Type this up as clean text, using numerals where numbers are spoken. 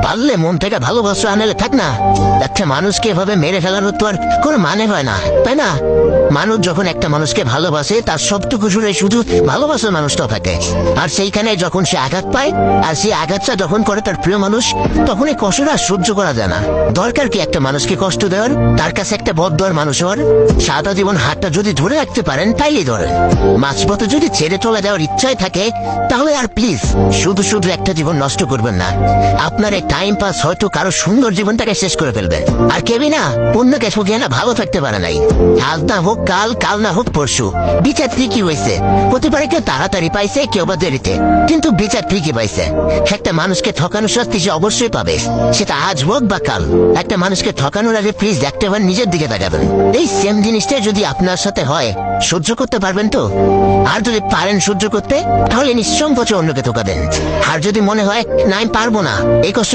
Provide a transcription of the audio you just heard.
পারলে মন থেকে ভালোবাসো, আনলে থাক না। একটা মানুষকে এভাবে মেরে ফেলার তো আর কোনো মানে হয় না, তাই না? মানুষ যখন একটা মানুষকে ভালোবাসে তার সবটুকু জুড়ে শুধু ভালোবাসার মানুষটা থাকে। আর সেইখানে যখন সে আঘাত পায়, আর সেই আঘাতটা যখন করে তার প্রিয় মানুষ, তখন এই কষ্টটা সহ্য করা যায় না। দরকার কি একটা মানুষকে কষ্ট দেওয়ার? তার কাছে একটা বদদোয়ার মানুষ হওয়ার? সারা জীবন হাতটা যদি ধরে রাখতে পারেন তাইলে ধরেন। মাঝপথে যদি ছেড়ে চলে দেওয়ার ইচ্ছায় থাকে, তাহলে আর প্লিজ শুধু শুধু একটা জীবন নষ্ট করবেন না। আপনার এই টাইম পাস হয়তো কারো সুন্দর জীবনটাকে শেষ করে ফেলবে। আর কেবি না অন্যকে ঠকিয়ে না ভালো থাকতে পারে নাই। আজ না হোক কাল, কাল না হোক পরশু, বিচার ঠিকই হয়েছে। হতে পারে কেউ তাড়াতাড়ি পাইছে, কেউ বা দেরিতে, কিন্তু বিচার ঠিকই পাইছে। একটা মানুষকে ঠকানোর শাস্তি সে অবশ্যই পাবে, সেটা আজ হোক বা কাল। একটা মানুষকে ঠকানোর আগে প্লিজ একটাবার নিজের দিকে তাকাবেন। এই সেম জিনিসটা যদি আপনার সাথে হয়, সহ্য করতে পারবেন তো? আর যদি পারেন সহ্য করতে, তাহলে নিঃসংকোচে অন্যকে ঠকাবেন। আর যদি মনে হয় না আমি পারবো না, এই কষ্ট